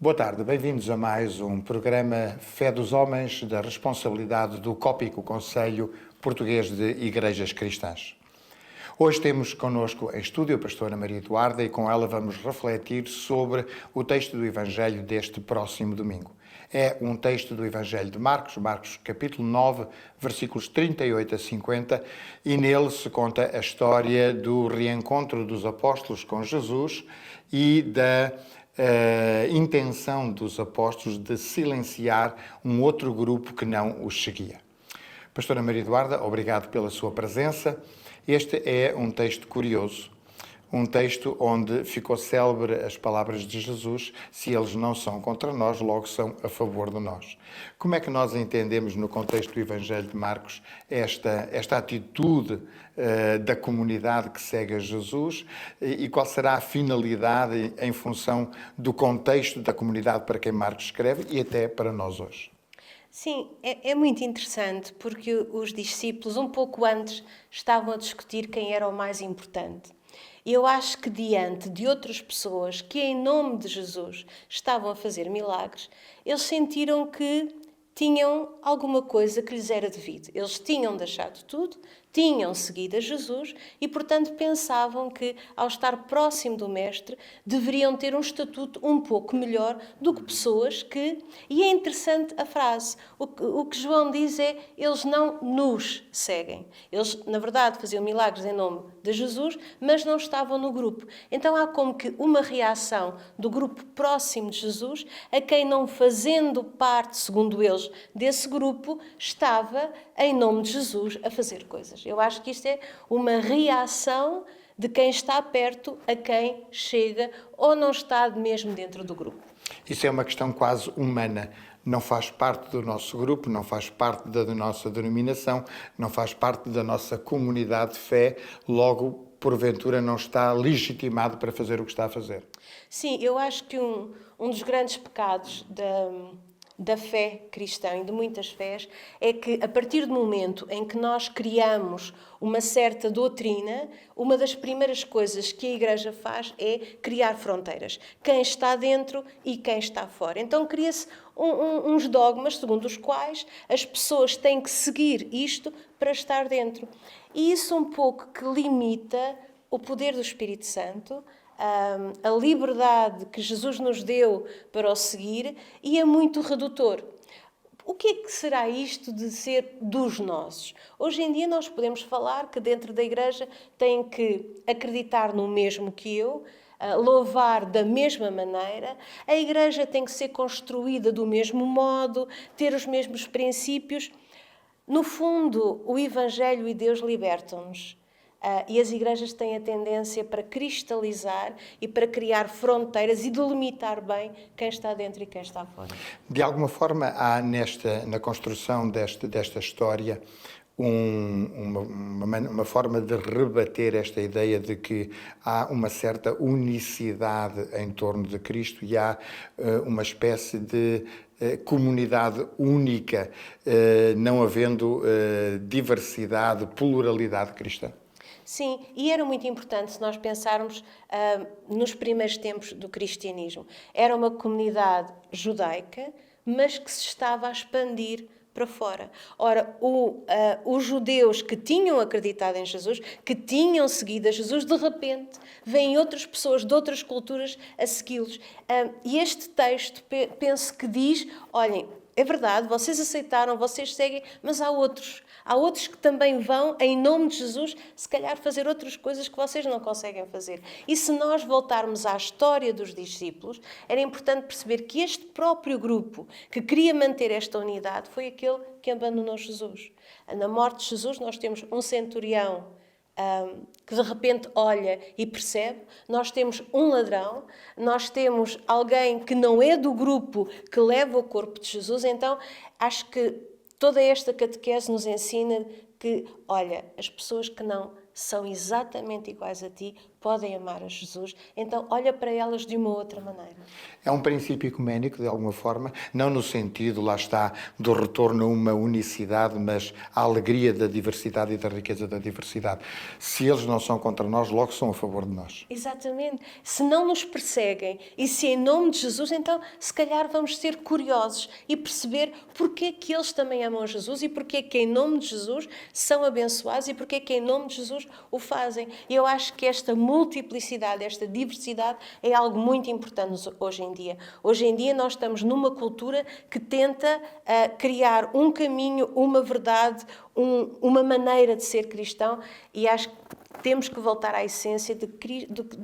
Boa tarde, bem-vindos a mais um programa Fé dos Homens, da responsabilidade do COPIC, o Conselho Português de Igrejas Cristãs. Hoje temos connosco em estúdio a pastora Maria Eduarda e com ela vamos refletir sobre o texto do Evangelho deste próximo domingo. É um texto do Evangelho de Marcos capítulo 9, versículos 38 a 50, e nele se conta a história do reencontro dos apóstolos com Jesus e da intenção dos apóstolos de silenciar um outro grupo que não os seguia. Pastora Maria Eduarda, obrigado pela sua presença. Este é um texto curioso, um texto onde ficou célebre as palavras de Jesus: se eles não são contra nós, logo são a favor de nós. Como é que nós entendemos no contexto do Evangelho de Marcos esta atitude da comunidade que segue a Jesus e qual será a finalidade em função do contexto da comunidade para quem Marcos escreve e até para nós hoje? Sim, é muito interessante porque os discípulos, um pouco antes, estavam a discutir quem era o mais importante. E eu acho que diante de outras pessoas que, em nome de Jesus, estavam a fazer milagres, eles sentiram que tinham alguma coisa que lhes era devido. Eles tinham deixado tudo, tinham seguido a Jesus e, portanto, pensavam que, ao estar próximo do Mestre, deveriam ter um estatuto um pouco melhor do que pessoas que... E é interessante a frase. O que João diz é: eles não nos seguem. Eles, na verdade, faziam milagres em nome de Jesus, mas não estavam no grupo. Então há como que uma reação do grupo próximo de Jesus, a quem, não fazendo parte, segundo eles, desse grupo, estava, em nome de Jesus, a fazer coisas. Eu acho que isto é uma reação de quem está perto a quem chega ou não está mesmo dentro do grupo. Isso é uma questão quase humana. Não faz parte do nosso grupo, não faz parte da nossa denominação, não faz parte da nossa comunidade de fé, logo, porventura, não está legitimado para fazer o que está a fazer. Sim, eu acho que um dos grandes pecados da fé cristã e de muitas fés é que, a partir do momento em que nós criamos uma certa doutrina, uma das primeiras coisas que a Igreja faz é criar fronteiras. Quem está dentro e quem está fora. Então cria-se uns dogmas segundo os quais as pessoas têm que seguir isto para estar dentro. E isso um pouco que limita o poder do Espírito Santo, a liberdade que Jesus nos deu para o seguir, e é muito redutor. O que é que será isto de ser dos nossos? Hoje em dia nós podemos falar que dentro da Igreja têm que acreditar no mesmo que eu, louvar da mesma maneira, a Igreja tem que ser construída do mesmo modo, ter os mesmos princípios. No fundo, o Evangelho e Deus libertam-nos. E as igrejas têm a tendência para cristalizar e para criar fronteiras e delimitar bem quem está dentro e quem está fora. De alguma forma, há na construção desta história uma forma de rebater esta ideia de que há uma certa unicidade em torno de Cristo e há uma espécie de comunidade única, não havendo diversidade, pluralidade cristã. Sim, e era muito importante se nós pensarmos nos primeiros tempos do cristianismo. Era uma comunidade judaica, mas que se estava a expandir para fora. Ora, os judeus que tinham acreditado em Jesus, que tinham seguido a Jesus, de repente vêm outras pessoas de outras culturas a segui-los. E este texto, penso que diz: olhem, é verdade, vocês aceitaram, vocês seguem, mas há outros. Há outros que também vão, em nome de Jesus, se calhar fazer outras coisas que vocês não conseguem fazer. E se nós voltarmos à história dos discípulos, era importante perceber que este próprio grupo que queria manter esta unidade foi aquele que abandonou Jesus. Na morte de Jesus nós temos um centurião que de repente olha e percebe, nós temos um ladrão, nós temos alguém que não é do grupo que leva o corpo de Jesus. Então acho que toda esta catequese nos ensina que, olha, as pessoas que não são exatamente iguais a ti, podem amar a Jesus, então olha para elas de uma outra maneira. É um princípio ecuménico, de alguma forma, não no sentido, lá está, do retorno a uma unicidade, mas a alegria da diversidade e da riqueza da diversidade. Se eles não são contra nós, logo são a favor de nós. Exatamente. Se não nos perseguem e se em nome de Jesus, então se calhar vamos ser curiosos e perceber porque é que eles também amam Jesus e porque é que em nome de Jesus são abençoados e porque é que em nome de Jesus o fazem. E eu acho que esta multiplicidade, esta diversidade é algo muito importante hoje em dia. Hoje em dia nós estamos numa cultura que tenta criar um caminho, uma verdade, uma maneira de ser cristão e acho que temos que voltar à essência de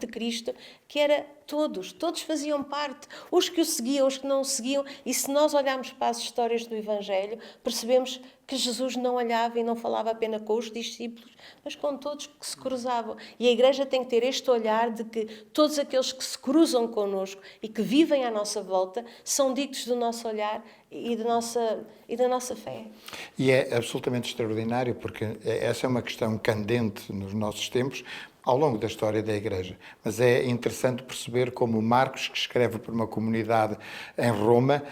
Cristo, que era todos faziam parte, os que o seguiam, os que não o seguiam, e se nós olharmos para as histórias do Evangelho, percebemos que Jesus não olhava e não falava apenas com os discípulos, mas com todos que se cruzavam. E a Igreja tem que ter este olhar de que todos aqueles que se cruzam connosco e que vivem à nossa volta são dignos do nosso olhar e da nossa fé. E é absolutamente extraordinário, porque essa é uma questão candente nos nossos tempos, ao longo da história da Igreja. Mas é interessante perceber como Marcos, que escreve para uma comunidade em Roma,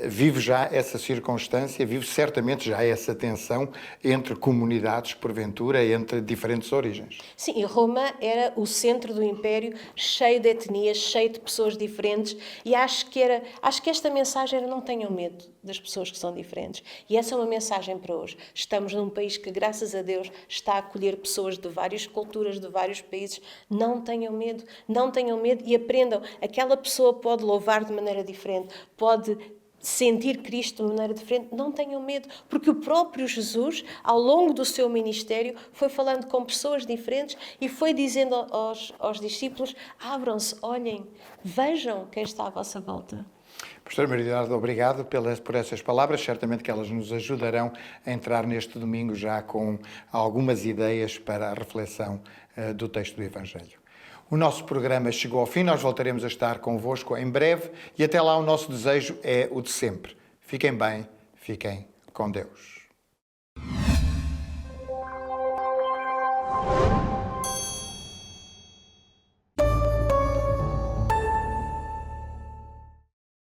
vive já essa circunstância, vive certamente já essa tensão entre comunidades, porventura, entre diferentes origens. Sim, e Roma era o centro do Império, cheio de etnias, cheio de pessoas diferentes, e acho que esta mensagem era não tenham medo das pessoas que são diferentes. E essa é uma mensagem para hoje. Estamos num país que, graças a Deus, está a acolher pessoas de várias culturas, de vários países. Não tenham medo e aprendam. Aquela pessoa pode louvar de maneira diferente, pode sentir Cristo de maneira diferente, não tenham medo, porque o próprio Jesus, ao longo do seu ministério, foi falando com pessoas diferentes e foi dizendo aos discípulos, abram-se, olhem, vejam quem está à vossa volta. Pastor Maridade, obrigado por essas palavras, certamente que elas nos ajudarão a entrar neste domingo já com algumas ideias para a reflexão do texto do Evangelho. O nosso programa chegou ao fim, nós voltaremos a estar convosco em breve e até lá o nosso desejo é o de sempre. Fiquem bem, fiquem com Deus.